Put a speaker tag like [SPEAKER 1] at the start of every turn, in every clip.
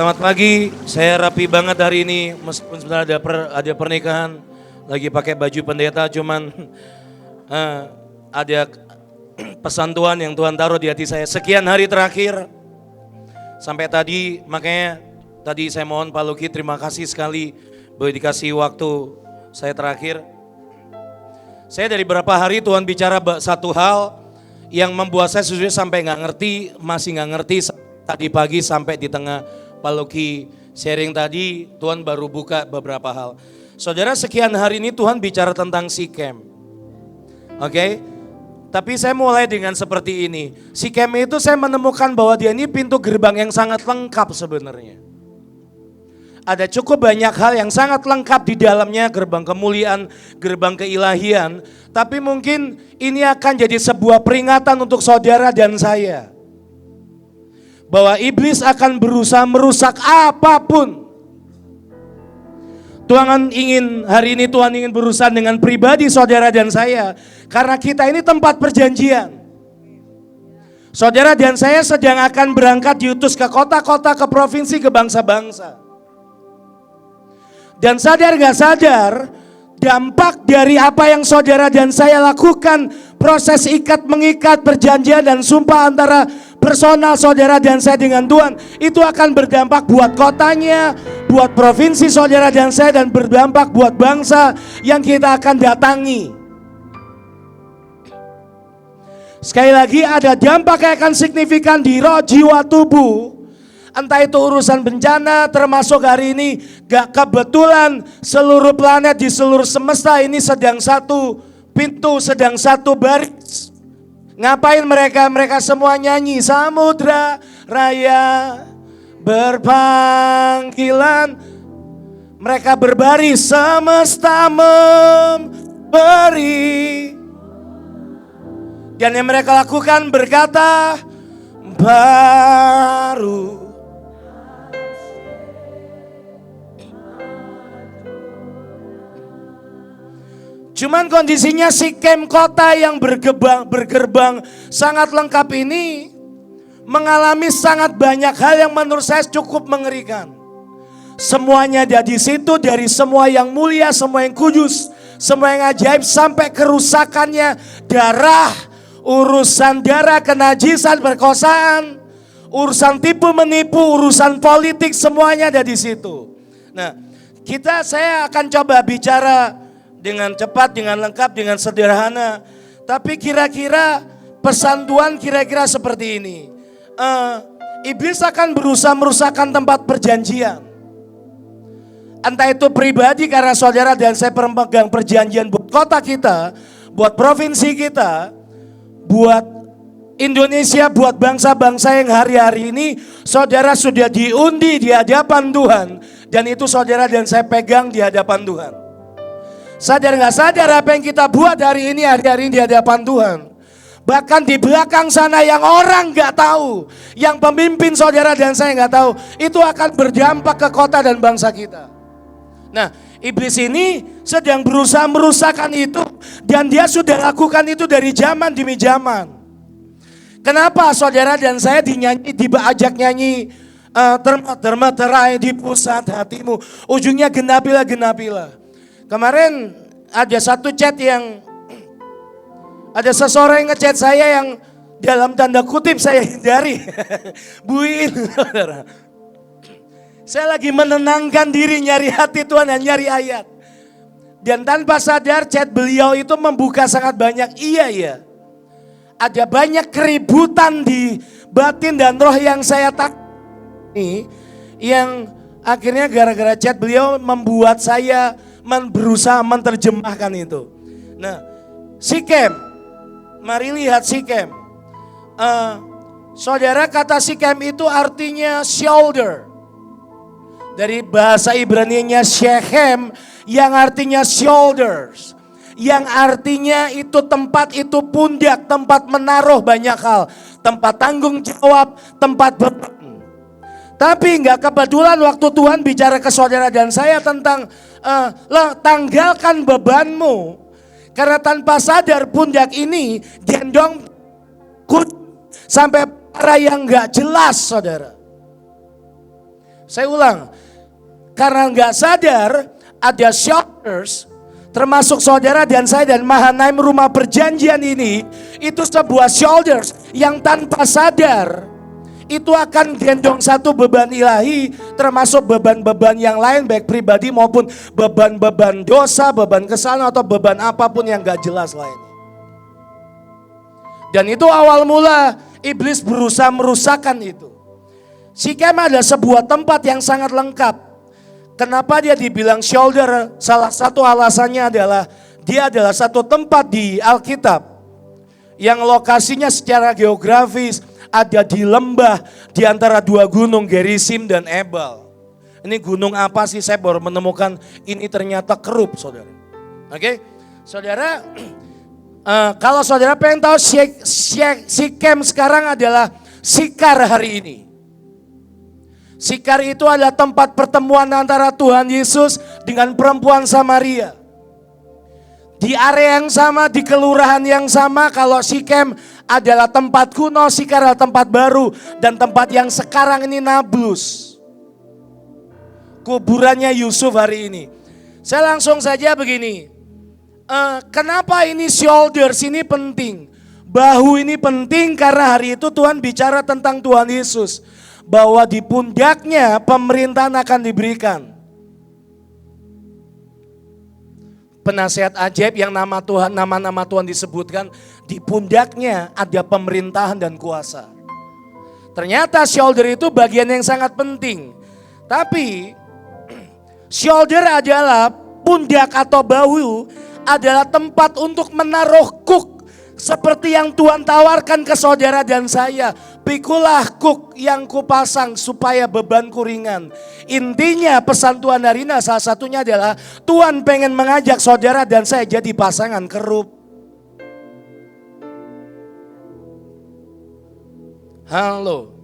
[SPEAKER 1] Selamat pagi, saya rapi banget hari ini meskipun sebenarnya ada pernikahan, lagi pakai baju pendeta cuman ada pesan Tuhan yang Tuhan taruh di hati saya. Sekian hari terakhir sampai tadi, makanya tadi saya mohon Pak Luki terima kasih sekali boleh dikasih waktu saya terakhir. Saya dari beberapa hari Tuhan bicara satu hal yang membuat saya sejujurnya sampai masih nggak ngerti tadi pagi sampai di tengah Pak Luki sharing tadi, Tuhan baru buka beberapa hal. Saudara, sekian hari ini Tuhan bicara tentang Sikem. Oke? Tapi saya mulai dengan seperti ini. Sikem itu saya menemukan bahwa dia ini pintu gerbang yang sangat lengkap sebenarnya. Ada cukup banyak hal yang sangat lengkap di dalamnya, gerbang kemuliaan, gerbang keilahian. Tapi mungkin ini akan jadi sebuah peringatan untuk saudara dan saya. Bahwa iblis akan berusaha merusak apapun. Hari ini Tuhan ingin berusaha dengan pribadi saudara dan saya. Karena kita ini tempat perjanjian. Saudara dan saya sedang akan berangkat diutus ke kota-kota, ke provinsi, ke bangsa-bangsa. Dan sadar gak sadar, dampak dari apa yang saudara dan saya lakukan, proses mengikat perjanjian dan sumpah antara personal saudara dan saya dengan Tuhan, itu akan berdampak buat kotanya, buat provinsi saudara dan saya, dan berdampak buat bangsa yang kita akan datangi. Sekali lagi, ada dampak yang akan signifikan di roh, jiwa, tubuh. Entah itu urusan bencana, termasuk hari ini gak kebetulan seluruh planet di seluruh semesta ini sedang satu pintu, sedang satu baris. Ngapain mereka? Mereka semua nyanyi samudra raya berpanggilan. Mereka berbaris, semesta memberi. Dan yang mereka lakukan berkata baru. Cuman kondisinya Sikem, kota yang bergerbang sangat lengkap ini mengalami sangat banyak hal yang menurut saya cukup mengerikan. Semuanya ada di situ, dari semua yang mulia, semua yang kudus, semua yang ajaib, sampai kerusakannya, darah, urusan darah, kenajisan, perkosaan, urusan tipu menipu, urusan politik, semuanya ada di situ. Nah, saya akan coba bicara dengan cepat, dengan lengkap, dengan sederhana. Tapi kira-kira pesan Tuhan kira-kira seperti ini. Iblis akan berusaha merusakkan tempat perjanjian. Entah itu pribadi karena saudara dan saya pemegang perjanjian buat kota kita, buat provinsi kita, buat Indonesia, buat bangsa-bangsa yang hari-hari ini saudara sudah diundi di hadapan Tuhan. Dan itu saudara dan saya pegang di hadapan Tuhan. Sadar gak sadar apa yang kita buat hari ini di hadapan Tuhan. Bahkan di belakang sana yang orang gak tahu, yang pemimpin saudara dan saya gak tahu, itu akan berdampak ke kota dan bangsa kita. Nah, iblis ini sedang berusaha merusakkan itu, dan dia sudah lakukan itu dari zaman demi zaman. Kenapa saudara dan saya diajak nyanyi termeterai di pusat hatimu, ujungnya genapilah. Kemarin ada satu chat yang ada seseorang yang ngechat saya yang dalam tanda kutip saya hindari. Buin, saudara. Saya lagi menenangkan diri, nyari hati Tuhan dan nyari ayat. Dan tanpa sadar chat beliau itu membuka sangat banyak iya. Ada banyak keributan di batin dan roh yang saya takut. Yang akhirnya gara-gara chat beliau membuat saya berusaha menerjemahkan itu. Nah, Sikem, mari lihat Sikem. Saudara, kata Sikem itu artinya shoulder. Dari bahasa Ibrani-nya Shechem yang artinya shoulders. Yang artinya itu tempat, itu pundak, tempat menaruh banyak hal. Tempat tanggung jawab, tempat beban. Tapi gak kebetulan waktu Tuhan bicara ke saudara dan saya tentang tanggalkan bebanmu. Karena tanpa sadar pundak ini gendong sampai para yang gak jelas saudara. Saya ulang, karena nggak sadar ada shoulders, termasuk saudara dan saya dan Mahanaim rumah perjanjian ini, itu sebuah shoulders yang tanpa sadar itu akan gendong satu beban ilahi, termasuk beban-beban yang lain baik pribadi maupun beban-beban dosa, beban kesalahan atau beban apapun yang gak jelas lainnya. Dan itu awal mula iblis berusaha merusakkan itu. Sikem adalah sebuah tempat yang sangat lengkap. Kenapa dia dibilang shoulder? Salah satu alasannya adalah dia adalah satu tempat di Alkitab yang lokasinya secara geografis ada di lembah di antara dua gunung Gerisim dan Ebal. Ini gunung apa sih? Saya baru menemukan ini ternyata Kerup, saudara. Oke, saudara, kalau saudara pengen tahu Sikem sekarang adalah Sikar hari ini. Sikar itu adalah tempat pertemuan antara Tuhan Yesus dengan perempuan Samaria. Di area yang sama, di kelurahan yang sama, kalau Sikem adalah tempat kuno, Sikar adalah tempat baru. Dan tempat yang sekarang ini Nablus. Kuburannya Yusuf hari ini. Saya langsung saja begini. Kenapa ini shoulders ini penting? Bahu ini penting karena hari itu Tuhan bicara tentang Tuhan Yesus. Bahwa di pundaknya pemerintahan akan diberikan. Penasihat ajaib yang nama-nama Tuhan disebutkan, di pundaknya ada pemerintahan dan kuasa. Ternyata shoulder itu bagian yang sangat penting. Tapi shoulder adalah pundak atau bahu adalah tempat untuk menaruh kuk. Seperti yang Tuhan tawarkan ke saudara dan saya. Pikulah kuk yang kupasang supaya bebanku ringan. Intinya pesan Tuhan hari ini salah satunya adalah Tuhan pengen mengajak saudara dan saya jadi pasangan kerup. Halo.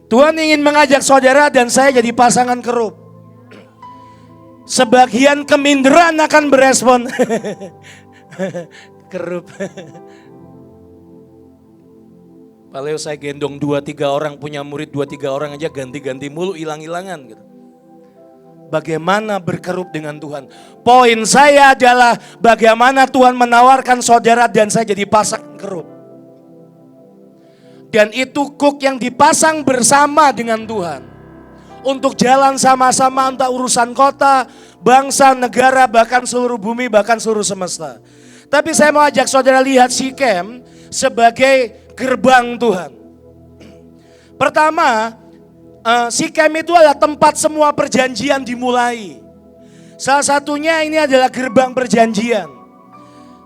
[SPEAKER 1] Tuhan ingin mengajak saudara dan saya jadi pasangan kerup. Sebagian keminderan akan berespon. Kerup. Kalau saya gendong 2-3 orang, punya murid 2-3 orang aja ganti-ganti mulu, hilang-hilangan gitu. Bagaimana berkerup dengan Tuhan? Poin saya adalah bagaimana Tuhan menawarkan saudara dan saya jadi pasangan kerup. Dan itu kuk yang dipasang bersama dengan Tuhan. Untuk jalan sama-sama entah urusan kota, bangsa, negara, bahkan seluruh bumi, bahkan seluruh semesta. Tapi saya mau ajak saudara lihat Sikem sebagai gerbang Tuhan. Pertama, Sikem itu adalah tempat semua perjanjian dimulai. Salah satunya ini adalah gerbang perjanjian.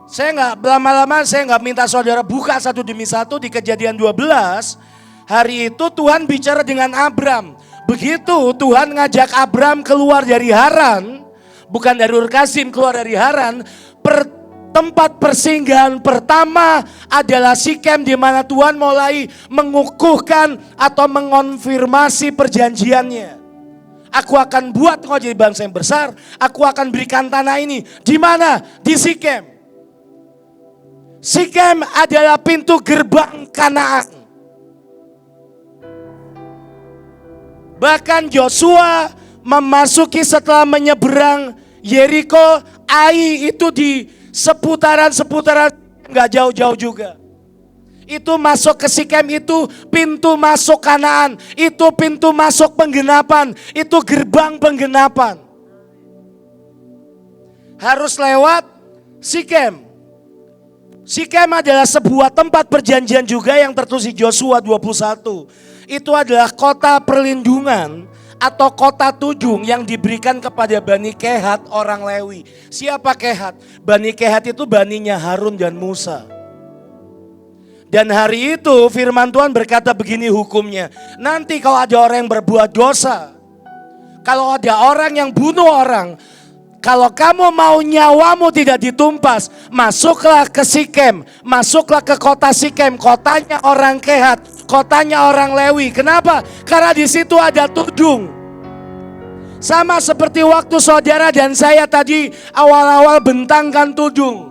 [SPEAKER 1] Saya nggak lama-lama, saya nggak minta saudara buka satu demi satu di Kejadian 12. Hari itu Tuhan bicara dengan Abram. Begitu Tuhan ngajak Abram keluar dari Haran, bukan dari Ur Kasdim, keluar dari Haran, tempat persinggahan pertama adalah Sikem, di mana Tuhan mulai mengukuhkan atau mengonfirmasi perjanjiannya. Aku akan buat engkau jadi bangsa yang besar, aku akan berikan tanah ini. Di mana? Di Sikem. Sikem adalah pintu gerbang Kanaan. Bahkan Yosua memasuki setelah menyeberang Yeriko, Ai itu di seputaran-seputaran nggak jauh-jauh juga. Itu masuk ke Sikem, itu pintu masuk Kanaan, itu pintu masuk penggenapan, itu gerbang penggenapan. Harus lewat Sikem. Sikem adalah sebuah tempat perjanjian juga yang tertulis di Yosua 21. Itu adalah kota perlindungan atau kota tujung yang diberikan kepada Bani Kehat orang Lewi. Siapa Kehat? Bani Kehat itu baninya Harun dan Musa. Dan hari itu firman Tuhan berkata begini hukumnya. Nanti kalau ada orang yang berbuat dosa, kalau ada orang yang bunuh orang, kalau kamu mau nyawamu tidak ditumpas, masuklah ke Sikem, masuklah ke kota Sikem, kotanya orang Kehat, kotanya orang Lewi. Kenapa? Karena di situ ada tujung. Sama seperti waktu saudara dan saya tadi awal-awal bentangkan tujung.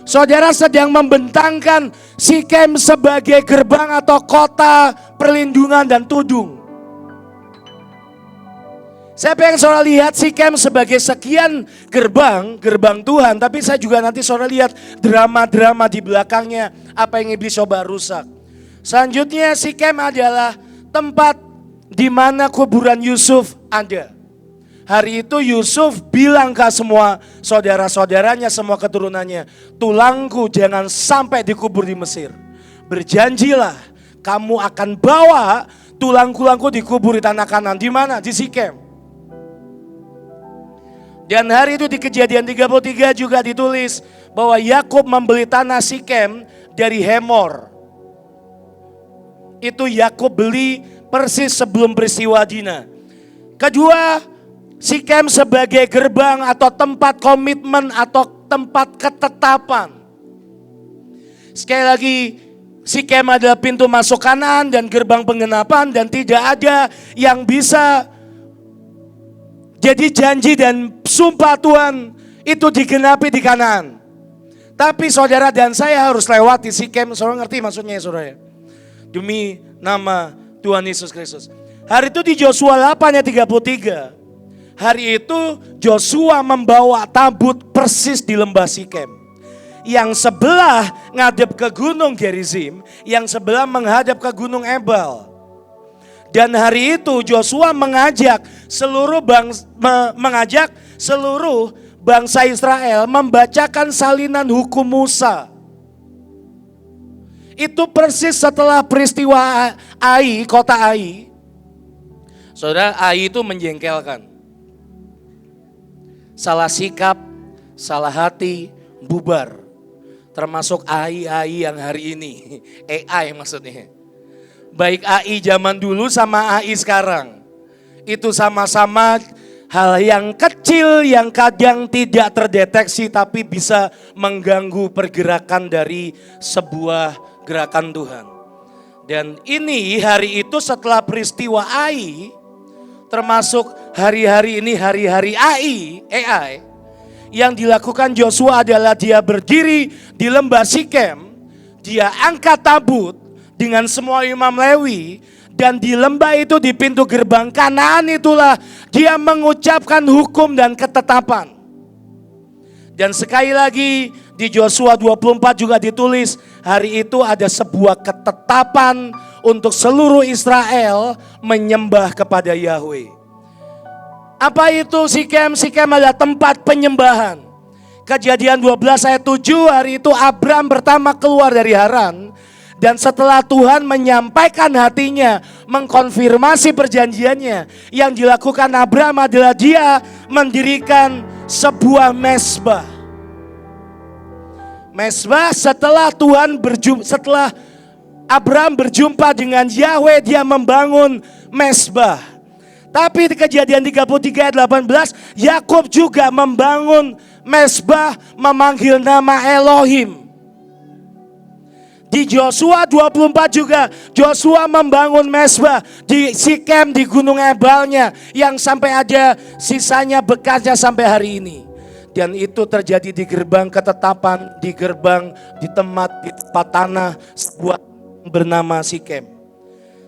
[SPEAKER 1] Saudara sedang membentangkan Sikem sebagai gerbang atau kota perlindungan dan tudung. Saya pengen saudara lihat Sikem sebagai sekian gerbang Tuhan. Tapi saya juga nanti saudara lihat drama-drama di belakangnya. Apa yang iblis coba rusak. Selanjutnya Sikem adalah tempat di mana kuburan Yusuf ada. Hari itu Yusuf bilang ke semua saudara-saudaranya, semua keturunannya. Tulangku jangan sampai dikubur di Mesir. Berjanjilah kamu akan bawa tulang-tulangku dikubur di tanah Kanaan. Di mana? Di Sikem. Dan hari itu di Kejadian 33 juga ditulis bahwa Yakub membeli tanah Sikem dari Hemor. Itu Yakub beli persis sebelum peristiwa Dina. Kedua, Sikem sebagai gerbang atau tempat komitmen atau tempat ketetapan. Sekali lagi, Sikem adalah pintu masuk Kanaan dan gerbang penggenapan, dan tidak ada yang bisa jadi janji dan sumpah Tuhan itu digenapi di Kanaan. Tapi saudara dan saya harus lewati Sikem. Saudara ngerti maksudnya ya saudara? Demi nama Tuhan Yesus Kristus. Hari itu di Yosua 8 ayat 33. Hari itu Joshua membawa tabut persis di lembah Sikem. Yang sebelah ngadep ke gunung Gerizim, yang sebelah menghadap ke gunung Ebal. Dan hari itu Joshua mengajak seluruh bangsa Israel membacakan salinan hukum Musa. Itu persis setelah peristiwa Ai, kota Ai. Saudara, Ai itu menjengkelkan. Salah sikap, salah hati, bubar. Termasuk AI yang hari ini. AI maksudnya. Baik AI zaman dulu sama AI sekarang. Itu sama-sama hal yang kecil yang kadang tidak terdeteksi tapi bisa mengganggu pergerakan dari sebuah gerakan Tuhan. Dan ini hari itu setelah peristiwa AI, termasuk hari-hari ini hari-hari AI, yang dilakukan Joshua adalah dia berdiri di lembah Sikem, dia angkat tabut dengan semua imam Lewi, dan di lembah itu di pintu gerbang Kanaan itulah dia mengucapkan hukum dan ketetapan. Dan sekali lagi di Joshua 24 juga ditulis hari itu ada sebuah ketetapan untuk seluruh Israel menyembah kepada Yahweh. Apa itu Sikem? Sikem adalah tempat penyembahan. Kejadian 12 ayat 7, hari itu Abram pertama keluar dari Haran. Dan setelah Tuhan menyampaikan hatinya, mengkonfirmasi perjanjiannya, yang dilakukan Abram adalah dia mendirikan sebuah mezbah. Mezbah setelah setelah Abram berjumpa dengan Yahweh, dia membangun mezbah. Tapi di Kejadian 33 ayat 18, Yakub juga membangun mezbah memanggil nama Elohim. Di Joshua 24 juga Joshua membangun mezbah di Sikem di Gunung Ebalnya yang sampai ada sisanya bekasnya sampai hari ini. Dan itu terjadi di gerbang ketetapan, di tempat tanah sebuah bernama Sikem.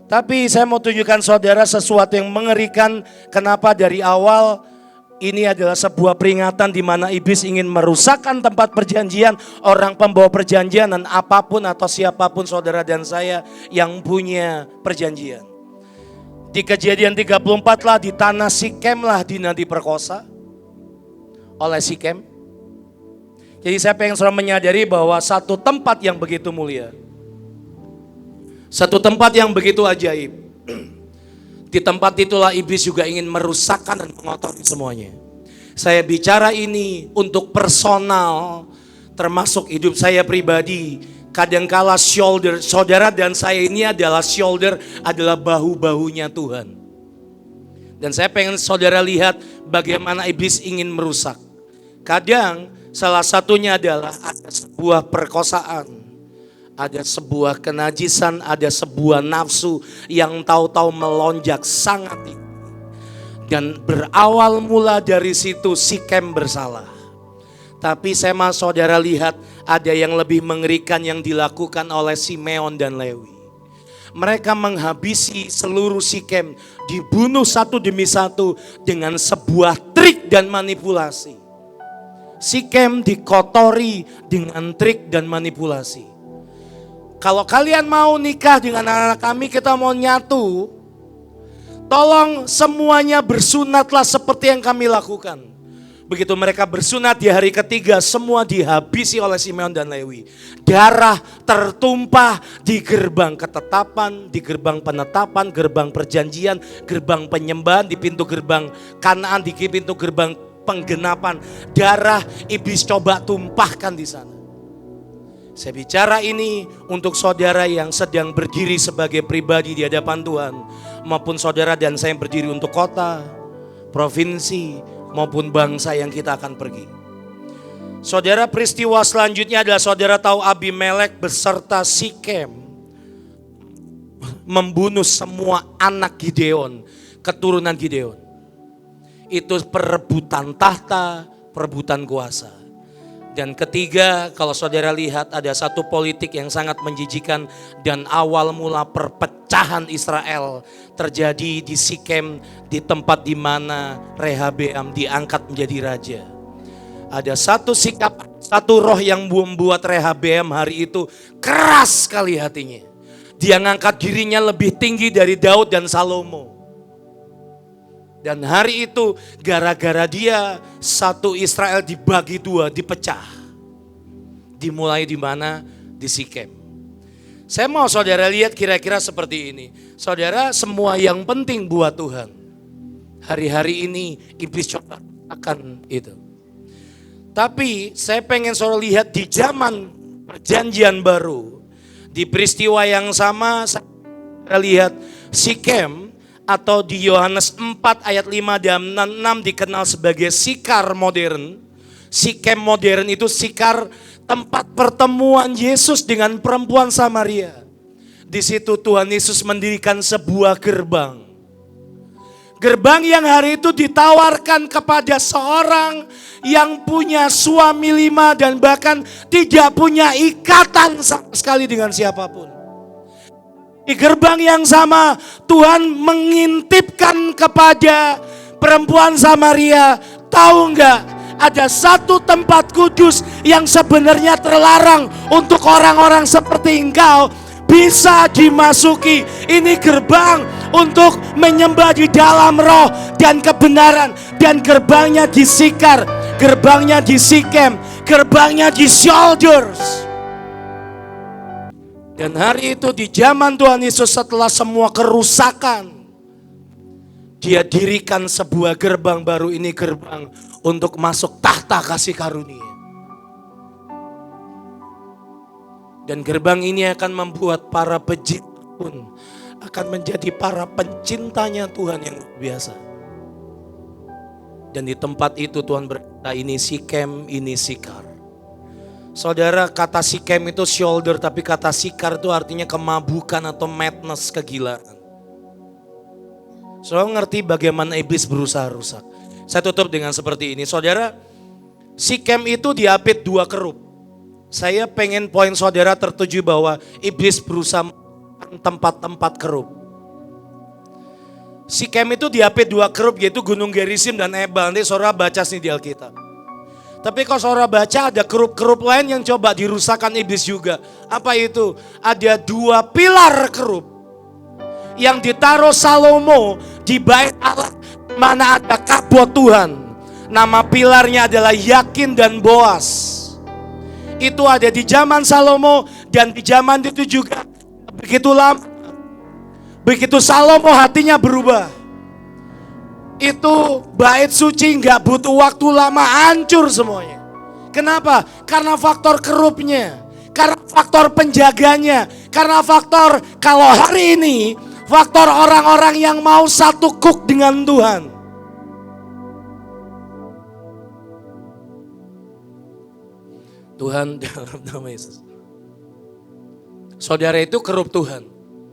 [SPEAKER 1] Tapi saya mau tunjukkan saudara sesuatu yang mengerikan. Kenapa dari awal ini adalah sebuah peringatan di mana iblis ingin merusakkan tempat perjanjian, orang pembawa perjanjian dan apapun atau siapapun saudara dan saya yang punya perjanjian. Di Kejadian 34 lah di tanah Sikem lah Dina diperkosa oleh Sikem. Jadi saya pengen saudara menyadari bahwa satu tempat yang begitu mulia, satu tempat yang begitu ajaib, di tempat itulah iblis juga ingin merusakkan dan mengotori semuanya. Saya bicara ini untuk personal, termasuk hidup saya pribadi. Kadangkala shoulder, saudara dan saya ini adalah bahu-bahunya Tuhan. Dan saya pengen saudara lihat bagaimana iblis ingin merusak. Kadang salah satunya adalah ada sebuah perkosaan, ada sebuah kenajisan, ada sebuah nafsu yang tahu-tahu melonjak sangat tinggi. Dan berawal mula dari situ Sikem bersalah. Tapi saya mau saudara lihat ada yang lebih mengerikan yang dilakukan oleh Simeon dan Lewi. Mereka menghabisi seluruh Sikem, dibunuh satu demi satu dengan sebuah trik dan manipulasi. Sikem dikotori dengan trik dan manipulasi. Kalau kalian mau nikah dengan anak kami, kita mau nyatu, tolong semuanya bersunatlah seperti yang kami lakukan. Begitu mereka bersunat di hari ketiga, semua dihabisi oleh Simeon dan Lewi. Darah tertumpah di gerbang ketetapan, di gerbang penetapan, gerbang perjanjian, gerbang penyembahan, di pintu gerbang Kanaan, di pintu gerbang penggenapan. Darah iblis coba tumpahkan di sana. Saya bicara ini untuk saudara yang sedang berdiri sebagai pribadi di hadapan Tuhan, maupun saudara dan saya yang berdiri untuk kota, provinsi, maupun bangsa yang kita akan pergi. Saudara, peristiwa selanjutnya adalah saudara tahu Abimelek beserta Sikem membunuh semua anak Gideon, keturunan Gideon. Itu perebutan tahta, perebutan kuasa. Dan ketiga, kalau saudara lihat ada satu politik yang sangat menjijikan dan awal mula perpecahan Israel terjadi di Sikem, di tempat di mana Rehabeam diangkat menjadi raja. Ada satu sikap, satu roh yang membuat Rehabeam hari itu keras sekali hatinya. Dia ngangkat dirinya lebih tinggi dari Daud dan Salomo. Dan hari itu gara-gara dia satu Israel dibagi dua, dipecah. Dimulai di mana? Di Sikem. Saya mau saudara lihat kira-kira seperti ini. Saudara, semua yang penting buat Tuhan. Hari-hari ini iblis coba akan itu. Tapi saya pengen saudara lihat di zaman perjanjian baru. Di peristiwa yang sama saya lihat Sikem, atau di Yohanes 4 ayat 5 dan 6 dikenal sebagai Sikar modern. Sikem modern itu Sikar, tempat pertemuan Yesus dengan perempuan Samaria. Di situ Tuhan Yesus mendirikan sebuah gerbang. Gerbang yang hari itu ditawarkan kepada seorang yang punya suami 5 dan bahkan tidak punya ikatan sama sekali dengan siapapun. Di gerbang yang sama Tuhan mengintipkan kepada perempuan Samaria, tahu enggak, ada satu tempat kudus yang sebenarnya terlarang untuk orang-orang seperti engkau bisa dimasuki. Ini gerbang untuk menyembah di dalam roh dan kebenaran. Dan gerbangnya di Sikar, gerbangnya di Sikem, gerbangnya di Shoulders. Dan hari itu di zaman Tuhan Yesus setelah semua kerusakan, Dia dirikan sebuah gerbang baru, ini gerbang untuk masuk tahta kasih karunia. Dan gerbang ini akan membuat para pejitu pun akan menjadi para pencintanya Tuhan yang luar biasa. Dan di tempat itu Tuhan berkata, ini Sikem, ini Sikar. Saudara, kata Sikem itu shoulder, tapi kata Sikar itu artinya kemabukan atau madness, kegilaan. Saudara ngerti bagaimana iblis berusaha rusak. Saya tutup dengan seperti ini. Saudara, Sikem itu diapit 2 kerup. Saya pengen poin saudara tertuju bahwa iblis berusaha tempat-tempat kerup. Sikem itu diapit 2 kerup, yaitu Gunung Gerizim dan Ebal. Nanti saudara baca sini di Alkitab. Tapi kalau saudara baca ada kerup-kerup lain yang coba dirusakkan iblis juga. Apa itu? Ada 2 pilar kerup yang ditaruh Salomo di bait Allah mana ada kabut Tuhan. Nama pilarnya adalah Yakin dan Boas. Itu ada di zaman Salomo dan di zaman itu juga begitu lama. Begitu Salomo hatinya berubah. Itu bait suci nggak butuh waktu lama, hancur semuanya. Kenapa? Karena faktor kerupnya, karena faktor penjaganya, karena faktor kalau hari ini faktor orang-orang yang mau satu kuk dengan Tuhan. Tuhan dalam nama Yesus. Saudara itu kerup Tuhan.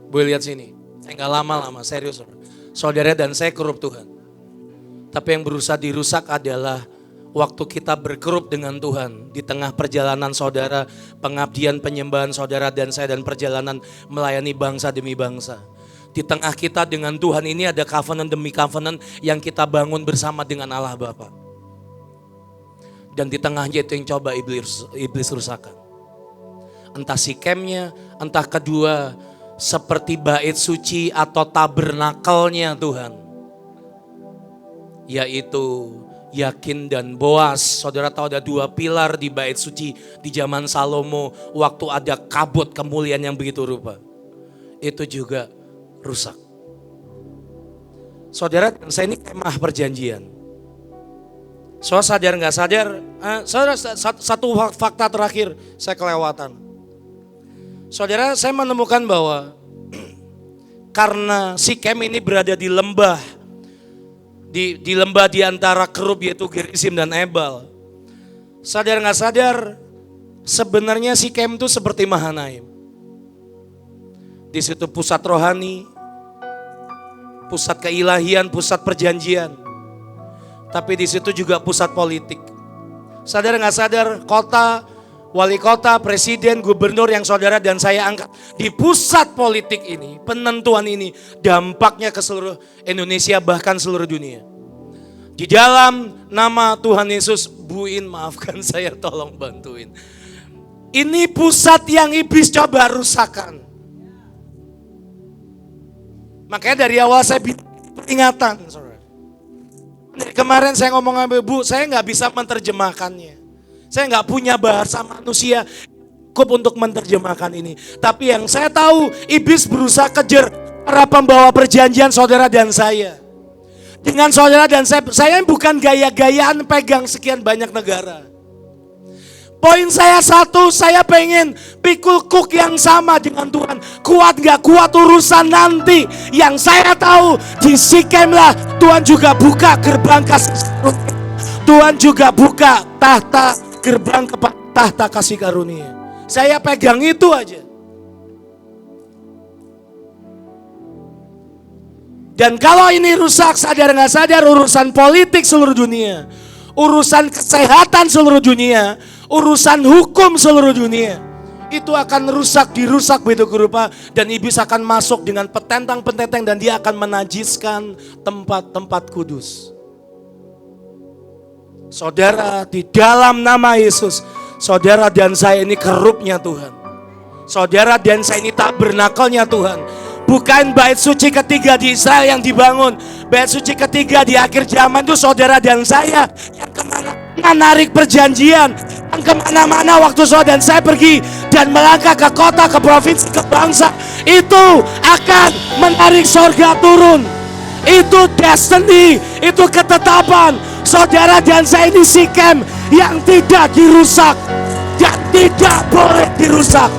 [SPEAKER 1] Boleh lihat sini. Saya nggak lama-lama, serius. Saudara dan saya kerup Tuhan. Tapi yang berusaha dirusak adalah waktu kita berkerup dengan Tuhan, di tengah perjalanan saudara, pengabdian penyembahan saudara dan saya, dan perjalanan melayani bangsa demi bangsa. Di tengah kita dengan Tuhan ini ada covenant demi covenant yang kita bangun bersama dengan Allah Bapa. Dan di tengahnya itu yang coba iblis rusakkan. Entah Sikemnya, entah kedua seperti bait suci atau tabernakelnya Tuhan. Yaitu Yakin dan Boas. Saudara tahu ada dua pilar di bait suci di zaman Salomo. Waktu ada kabut kemuliaan yang begitu rupa. Itu juga rusak. Saudara, saya ini kemah perjanjian. Saudara sadar gak sadar? Saudara, satu fakta terakhir saya kelewatan. Saudara, saya menemukan bahwa karena Sikem ini berada di lembah, di lembah di antara Kerub yaitu Gerizim dan Ebal. Sadar gak sadar, sebenarnya Sikem itu seperti Mahanaim. Di situ pusat rohani, pusat keilahian, pusat perjanjian. Tapi di situ juga pusat politik. Sadar gak sadar, kota, wali kota, presiden, gubernur yang saudara dan saya angkat di pusat politik ini, penentuan ini dampaknya ke seluruh Indonesia bahkan seluruh dunia. Di dalam nama Tuhan Yesus, buin maafkan saya, tolong bantuin. Ini pusat yang iblis coba rusakkan. Makanya dari awal saya peringatan. Dari kemarin saya ngomong sama Bu, saya gak bisa menerjemahkannya. Saya gak punya bahasa manusia cukup untuk menerjemahkan ini. Tapi yang saya tahu, iblis berusaha kejar para pembawa perjanjian saudara dan saya. Dengan saudara dan saya bukan gaya-gayaan pegang sekian banyak negara. Poin saya satu, saya pengen pikul cook yang sama dengan Tuhan. Kuat gak kuat urusan nanti. Yang saya tahu di Sikem lah Tuhan juga buka gerbang kasih karunia. Tuhan juga buka tahta gerbang tahta kasih karunia. Saya pegang itu aja. Dan kalau ini rusak, sadar gak sadar, urusan politik seluruh dunia, urusan kesehatan seluruh dunia, urusan hukum seluruh dunia, itu akan dirusak begitu rupa. Dan iblis akan masuk dengan petentang-petenteng dan dia akan menajiskan tempat-tempat kudus. Saudara, di dalam nama Yesus, saudara dan saya ini kerupnya Tuhan. Saudara dan saya ini tabernakelnya Tuhan. Bukan bait suci ketiga di Israel yang dibangun. Bait suci ketiga di akhir zaman itu saudara dan saya yang kemana-mana narik perjanjian. Yang kemana-mana waktu saudara dan saya pergi dan melangkah ke kota, ke provinsi, ke bangsa. Itu akan menarik sorga turun. Itu destiny, itu ketetapan. Saudara dan saya ini Sikem yang tidak dirusak. Dan tidak boleh dirusak.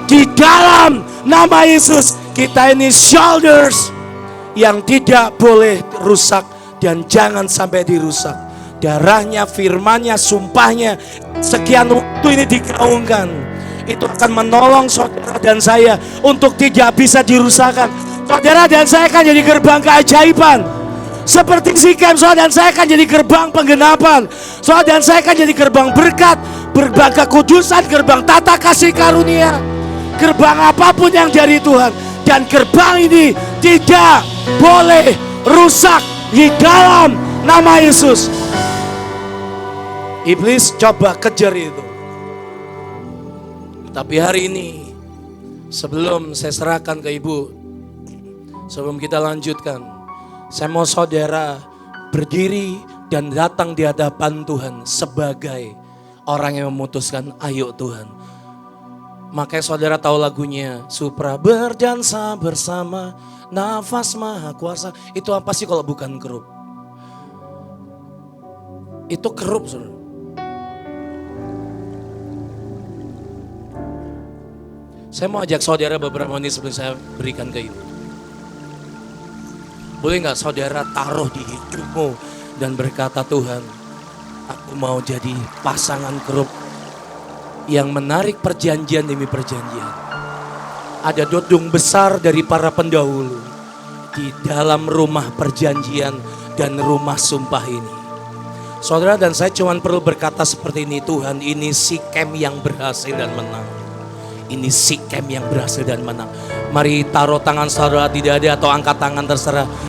[SPEAKER 1] Di dalam nama Yesus, kita ini shoulders yang tidak boleh rusak dan jangan sampai dirusak. Darahnya, firmannya, sumpahnya, sekian waktu ini digaungkan. Itu akan menolong saudara dan saya untuk tidak bisa dirusakkan. Saudara dan saya akan jadi gerbang keajaiban. Seperti Sikem, saudara dan saya akan jadi gerbang penggenapan. Saudara dan saya akan jadi gerbang berkat, gerbang kekudusan, gerbang tata kasih karunia. Gerbang apapun yang dari Tuhan. Dan gerbang ini tidak boleh rusak di dalam nama Yesus. Iblis coba kejar itu. Tapi hari ini, sebelum saya serahkan ke Ibu, sebelum kita lanjutkan, saya mau saudara berdiri dan datang di hadapan Tuhan sebagai orang yang memutuskan, ayo Tuhan. Makanya saudara tahu lagunya, Supra berdansa bersama nafas maha kuasa. Itu apa sih kalau bukan kerup? Itu kerup, saudara. Saya mau ajak saudara beberapa menit sebelum saya berikan ke Ibu. Boleh gak saudara taruh di hidupmu dan berkata, Tuhan, aku mau jadi pasangan kerup yang menarik perjanjian demi perjanjian. Ada dodong besar dari para pendahulu di dalam rumah perjanjian dan rumah sumpah ini. Saudara dan saya cuma perlu berkata seperti ini, Tuhan ini Sikem yang berhasil dan menang. Ini Sikem yang berhasil dan menang. Mari taruh tangan saudara di dada atau angkat tangan terserah.